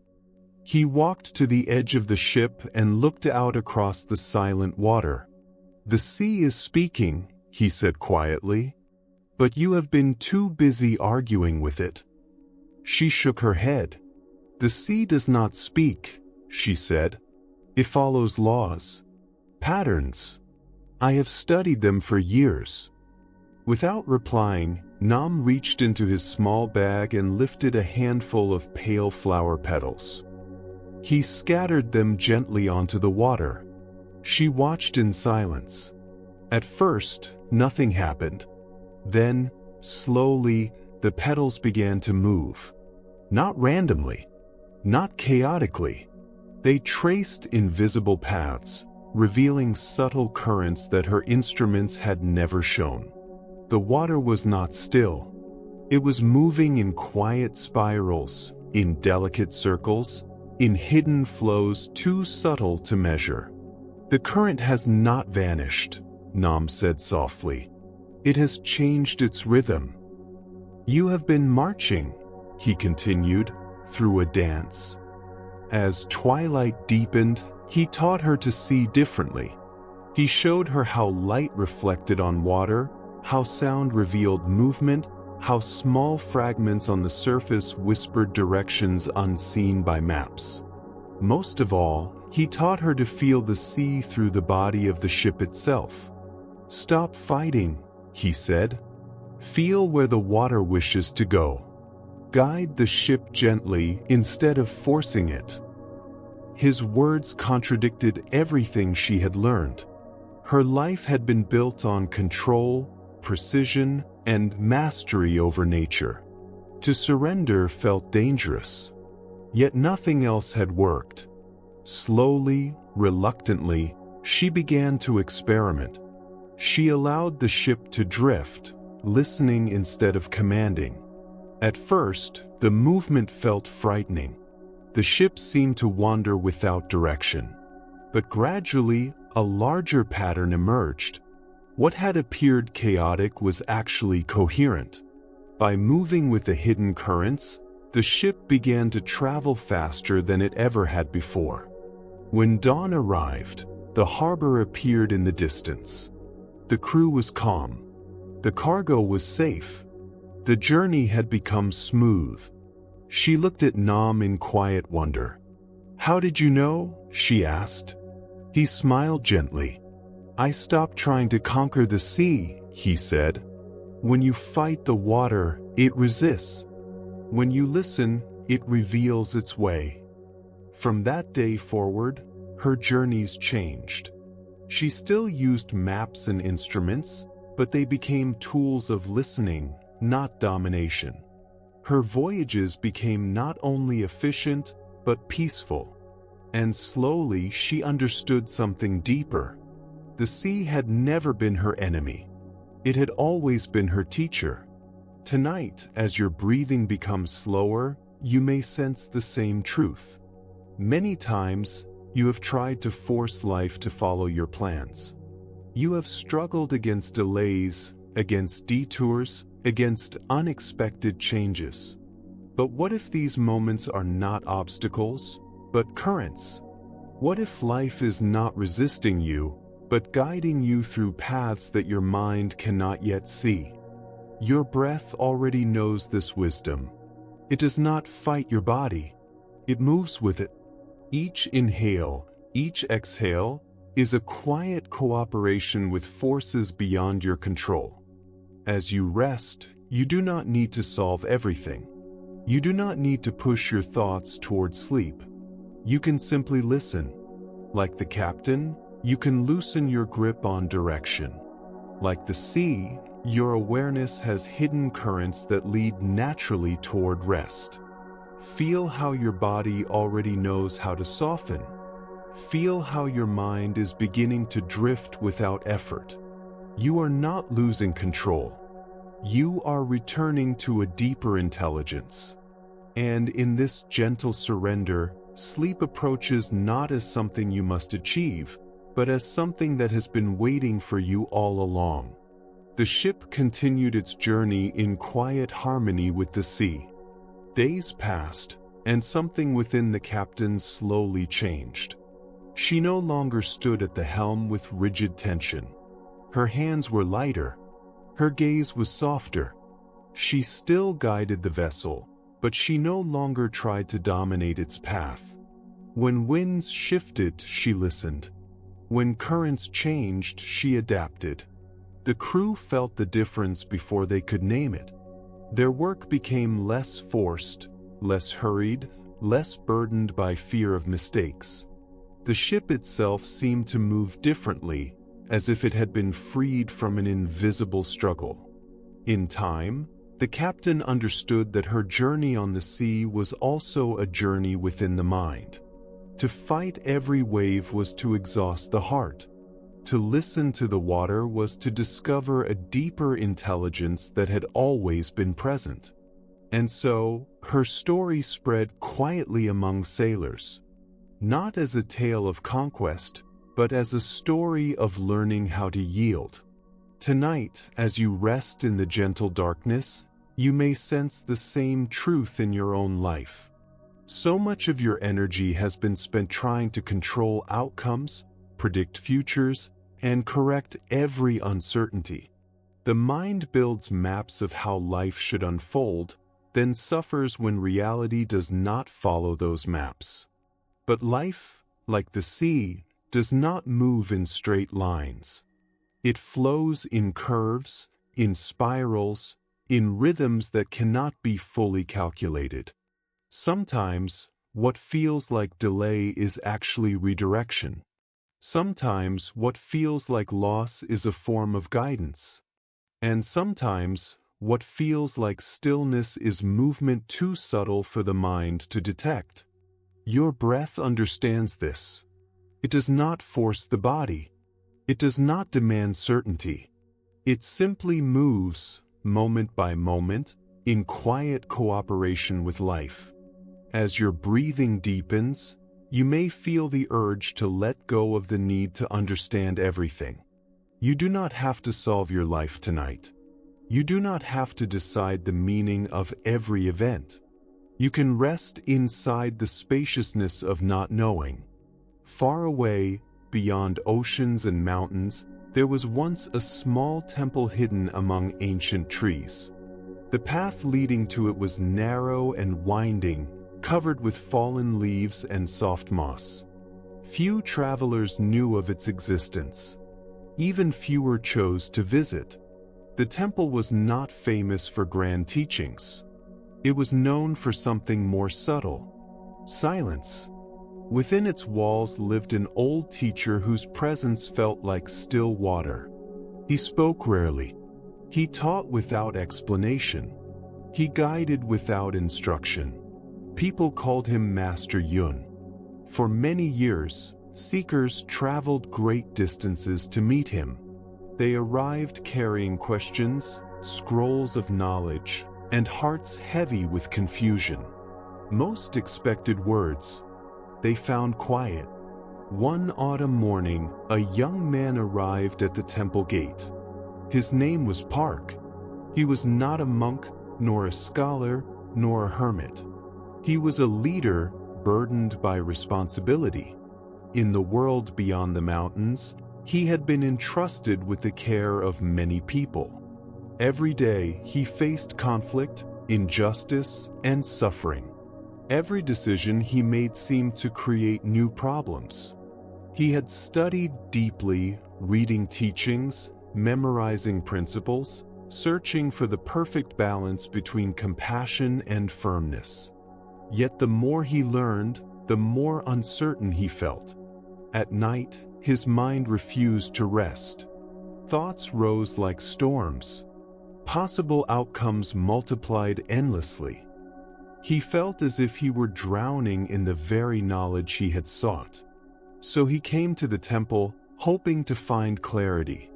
Speaker 1: He walked to the edge of the ship and looked out across the silent water. "The sea is speaking," he said quietly. "But you have been too busy arguing with it." She shook her head. "The sea does not speak," she said. "It follows laws, patterns. I have studied them for years." Without replying, Nam reached into his small bag and lifted a handful of pale flower petals. He scattered them gently onto the water. She watched in silence. At first, nothing happened. Then, slowly, the petals began to move. Not randomly, not chaotically. They traced invisible paths, revealing subtle currents that her instruments had never shown. The water was not still. It was moving in quiet spirals, in delicate circles, in hidden flows too subtle to measure. "The current has not vanished," Nam said softly. "It has changed its rhythm." "You have been marching," he continued, "through a dance." As twilight deepened, he taught her to see differently. He showed her how light reflected on water, how sound revealed movement, how small fragments on the surface whispered directions unseen by maps. Most of all, he taught her to feel the sea through the body of the ship itself. "Stop fighting," he said. "Feel where the water wishes to go. Guide the ship gently instead of forcing it." His words contradicted everything she had learned. Her life had been built on control, precision, and mastery over nature. To surrender felt dangerous. Yet nothing else had worked. Slowly, reluctantly, she began to experiment. She allowed the ship to drift, listening instead of commanding. At first, the movement felt frightening. The ship seemed to wander without direction. But gradually, a larger pattern emerged. What had appeared chaotic was actually coherent. By moving with the hidden currents, the ship began to travel faster than it ever had before. When dawn arrived, the harbor appeared in the distance. The crew was calm. The cargo was safe. The journey had become smooth. She looked at Nam in quiet wonder. "How did you know?" she asked. He smiled gently. "I stopped trying to conquer the sea," he said. "When you fight the water, it resists. When you listen, it reveals its way." From that day forward, her journeys changed. She still used maps and instruments, but they became tools of listening, not domination. Her voyages became not only efficient, but peaceful. And slowly she understood something deeper. The sea had never been her enemy. It had always been her teacher. Tonight, as your breathing becomes slower, you may sense the same truth. Many times, you have tried to force life to follow your plans. You have struggled against delays, against detours, against unexpected changes. But what if these moments are not obstacles, but currents? What if life is not resisting you, but guiding you through paths that your mind cannot yet see? Your breath already knows this wisdom. It does not fight your body. It moves with it. Each inhale, each exhale, is a quiet cooperation with forces beyond your control. As you rest, you do not need to solve everything. You do not need to push your thoughts toward sleep. You can simply listen. Like the captain, you can loosen your grip on direction. Like the sea, your awareness has hidden currents that lead naturally toward rest. Feel how your body already knows how to soften. Feel how your mind is beginning to drift without effort. You are not losing control. You are returning to a deeper intelligence. And in this gentle surrender, sleep approaches not as something you must achieve, but as something that has been waiting for you all along. The ship continued its journey in quiet harmony with the sea. Days passed, and something within the captain slowly changed. She no longer stood at the helm with rigid tension. Her hands were lighter. Her gaze was softer. She still guided the vessel, but she no longer tried to dominate its path. When winds shifted, she listened. When currents changed, she adapted. The crew felt the difference before they could name it. Their work became less forced, less hurried, less burdened by fear of mistakes. The ship itself seemed to move differently, as if it had been freed from an invisible struggle. In time, the captain understood that her journey on the sea was also a journey within the mind. To fight every wave was to exhaust the heart. To listen to the water was to discover a deeper intelligence that had always been present. And so, her story spread quietly among sailors. Not as a tale of conquest, but as a story of learning how to yield. Tonight, as you rest in the gentle darkness, you may sense the same truth in your own life. So much of your energy has been spent trying to control outcomes, predict futures, and correct every uncertainty. The mind builds maps of how life should unfold, then suffers when reality does not follow those maps. But life, like the sea, does not move in straight lines. It flows in curves, in spirals, in rhythms that cannot be fully calculated. Sometimes, what feels like delay is actually redirection. Sometimes what feels like loss is a form of guidance. And sometimes what feels like stillness is movement too subtle for the mind to detect. Your breath understands this. It does not force the body. It does not demand certainty. It simply moves, moment by moment, in quiet cooperation with life. As your breathing deepens, you may feel the urge to let go of the need to understand everything. You do not have to solve your life tonight. You do not have to decide the meaning of every event. You can rest inside the spaciousness of not knowing. Far away, beyond oceans and mountains, there was once a small temple hidden among ancient trees. The path leading to it was narrow and winding, covered with fallen leaves and soft moss. Few travelers knew of its existence. Even fewer chose to visit. The temple was not famous for grand teachings. It was known for something more subtle: silence. Within its walls lived an old teacher whose presence felt like still water. He spoke rarely. He taught without explanation. He guided without instruction. People called him Master Yun. For many years, seekers traveled great distances to meet him. They arrived carrying questions, scrolls of knowledge, and hearts heavy with confusion. Most expected words. They found quiet. One autumn morning, a young man arrived at the temple gate. His name was Park. He was not a monk, nor a scholar, nor a hermit. He was a leader burdened by responsibility. In the world beyond the mountains, he had been entrusted with the care of many people. Every day he faced conflict, injustice, and suffering. Every decision he made seemed to create new problems. He had studied deeply, reading teachings, memorizing principles, searching for the perfect balance between compassion and firmness. Yet the more he learned, the more uncertain he felt. At night, his mind refused to rest. Thoughts rose like storms. Possible outcomes multiplied endlessly. He felt as if he were drowning in the very knowledge he had sought. So he came to the temple, hoping to find clarity.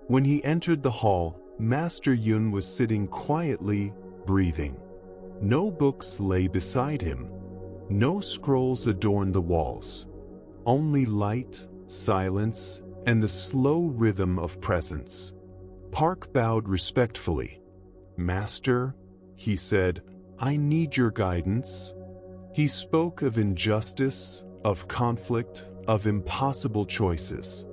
Speaker 1: When he entered the hall, Master Yun was sitting quietly, breathing. No books lay beside him. No scrolls adorned the walls. Only light, silence, and the slow rhythm of presence. Park bowed respectfully. "Master," he said, "I need your guidance." He spoke of injustice, of conflict, of impossible choices.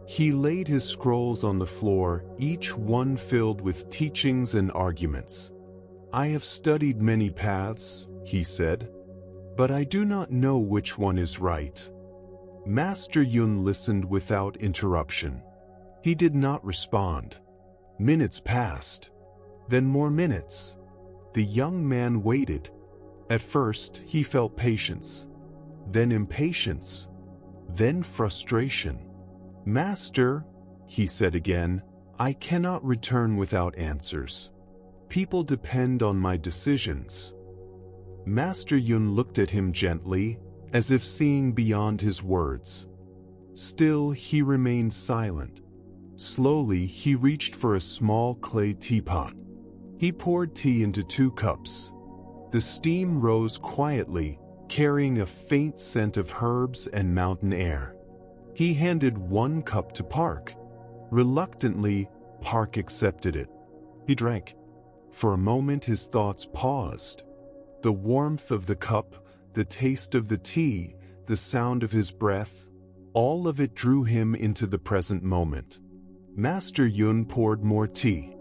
Speaker 1: He laid his scrolls on the floor, each one filled with teachings and arguments. "I have studied many paths," he said, "but I do not know which one is right." Master Yun listened without interruption. He did not respond. Minutes passed. Then more minutes. The young man waited. At first, he felt patience, then impatience, then frustration. "Master," he said again, "I cannot return without answers. People depend on my decisions." Master Yun looked at him gently, as if seeing beyond his words. Still, he remained silent. Slowly, he reached for a small clay teapot. He poured tea into 2 cups. The steam rose quietly, carrying a faint scent of herbs and mountain air. He handed 1 cup to Park. Reluctantly, Park accepted it. He drank. For a moment his thoughts paused. The warmth of the cup, the taste of the tea, the sound of his breath, all of it drew him into the present moment. Master Yun poured more tea.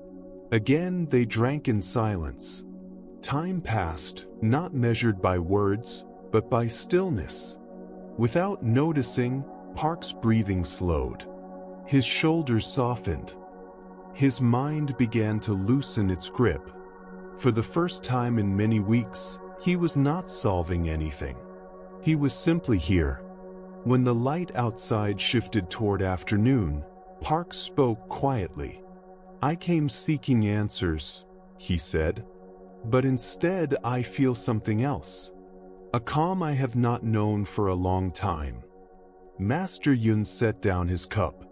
Speaker 1: Again they drank in silence. Time passed, not measured by words, but by stillness. Without noticing, Park's breathing slowed. His shoulders softened. His mind began to loosen its grip. For the first time in many weeks, he was not solving anything. He was simply here, When the light outside shifted toward afternoon, Park spoke quietly. "I came seeking answers," he said, "but instead I feel something else. A calm I have not known for a long time." Master Yun set down his cup.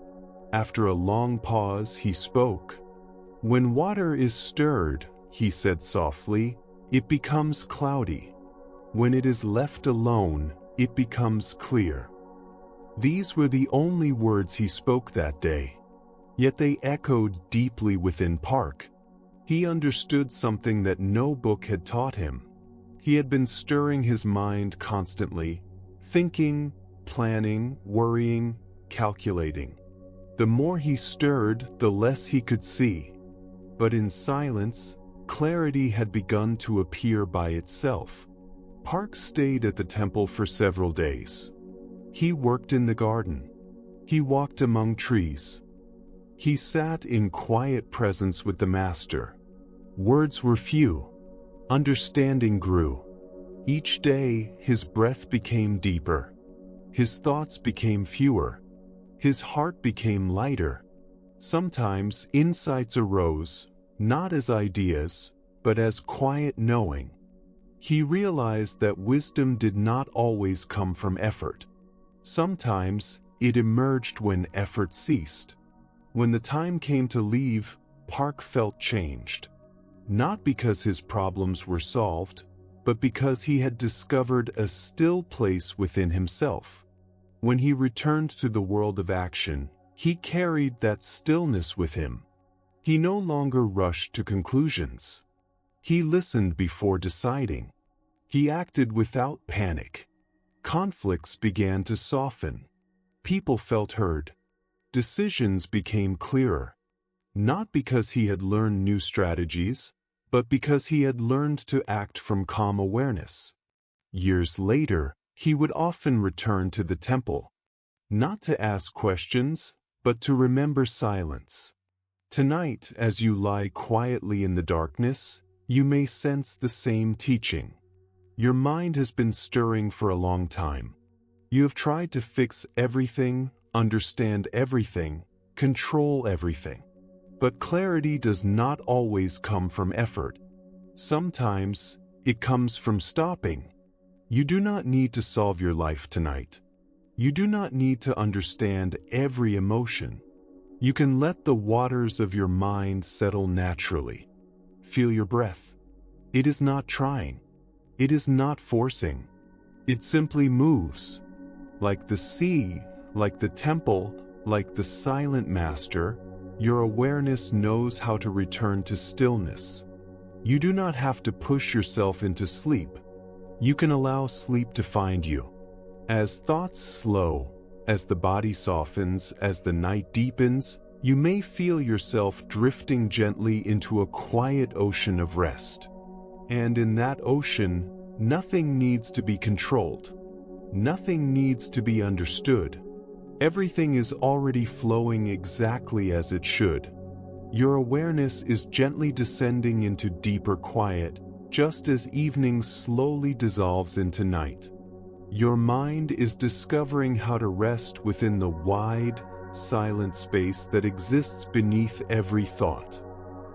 Speaker 1: After a long pause, he spoke. "When water is stirred," he said softly, "it becomes cloudy. When it is left alone, it becomes clear." These were the only words he spoke that day. Yet they echoed deeply within Park. He understood something that no book had taught him. He had been stirring his mind constantly, thinking, planning, worrying, calculating. The more he stirred, the less he could see. But in silence, clarity had begun to appear by itself. Park stayed at the temple for several days. He worked in the garden. He walked among trees. He sat in quiet presence with the master. Words were few. Understanding grew. Each day, his breath became deeper. His thoughts became fewer. His heart became lighter. Sometimes insights arose, not as ideas, but as quiet knowing. He realized that wisdom did not always come from effort. Sometimes it emerged when effort ceased. When the time came to leave, Park felt changed. Not because his problems were solved, but because he had discovered a still place within himself. When he returned to the world of action, he carried that stillness with him. He no longer rushed to conclusions. He listened before deciding. He acted without panic. Conflicts began to soften. People felt heard. Decisions became clearer. Not because he had learned new strategies, but because he had learned to act from calm awareness. Years later, he would often return to the temple. Not to ask questions, but to remember silence. Tonight, as you lie quietly in the darkness, you may sense the same teaching. Your mind has been stirring for a long time. You have tried to fix everything, understand everything, control everything. But clarity does not always come from effort. Sometimes, it comes from stopping. You do not need to solve your life tonight. You do not need to understand every emotion. You can let the waters of your mind settle naturally. Feel your breath. It is not trying. It is not forcing. It simply moves. Like the sea, like the temple, like the silent master, your awareness knows how to return to stillness. You do not have to push yourself into sleep. You can allow sleep to find you. As thoughts slow, as the body softens, as the night deepens, you may feel yourself drifting gently into a quiet ocean of rest. And in that ocean, nothing needs to be controlled. Nothing needs to be understood. Everything is already flowing exactly as it should. Your awareness is gently descending into deeper quiet, just as evening slowly dissolves into night. Your mind is discovering how to rest within the wide, silent space that exists beneath every thought.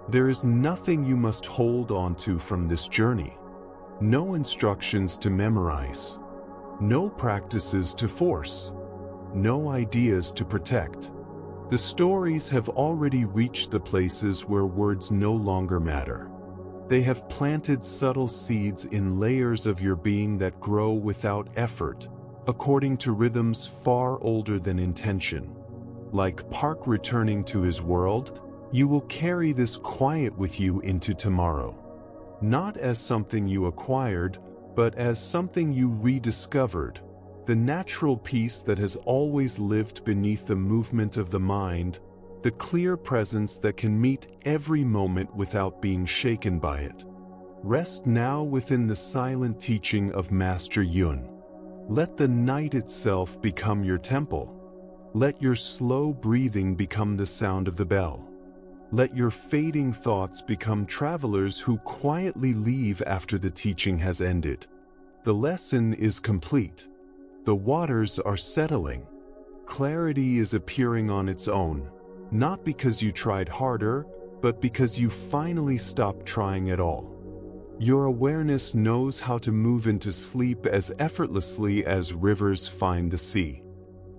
Speaker 1: There is nothing you must hold on to from this journey. No instructions to memorize. No practices to force. No ideas to protect. The stories have already reached the places where words no longer matter. They have planted subtle seeds in layers of your being that grow without effort, according to rhythms far older than intention. Like Park returning to his world, you will carry this quiet with you into tomorrow. Not as something you acquired, but as something you rediscovered, the natural peace that has always lived beneath the movement of the mind, the clear presence that can meet every moment without being shaken by it. Rest now within the silent teaching of Master Yun. Let the night itself become your temple. Let your slow breathing become the sound of the bell. Let your fading thoughts become travelers who quietly leave after the teaching has ended. The lesson is complete. The waters are settling. Clarity is appearing on its own, not because you tried harder, but because you finally stopped trying at all. Your awareness knows how to move into sleep as effortlessly as rivers find the sea.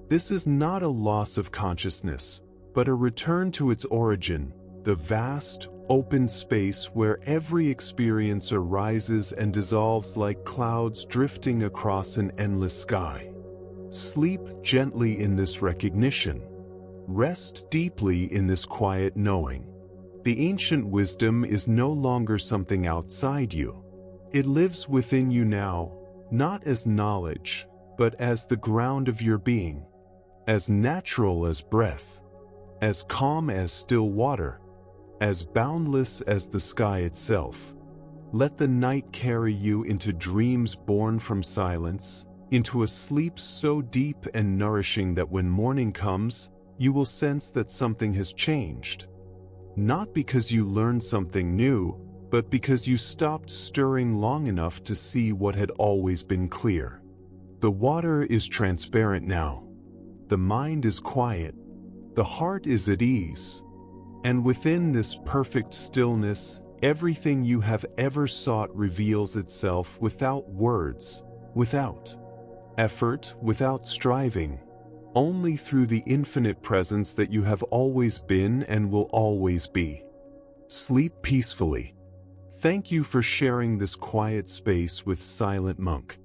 Speaker 1: This is not a loss of consciousness, but a return to its origin, the vast, open space where every experience arises and dissolves like clouds drifting across an endless sky. Sleep gently in this recognition. Rest deeply in this quiet knowing. The ancient wisdom is no longer something outside you. It lives within you now, not as knowledge, but as the ground of your being, as natural as breath, as calm as still water, as boundless as the sky itself. Let the night carry you into dreams born from silence, into a sleep so deep and nourishing that when morning comes, you will sense that something has changed. Not because you learned something new, but because you stopped stirring long enough to see what had always been clear. The water is transparent now. The mind is quiet. The heart is at ease. And within this perfect stillness, everything you have ever sought reveals itself without words, without effort, without striving, only through the infinite presence that you have always been and will always be. Sleep peacefully. Thank you for sharing this quiet space with Silent Monk.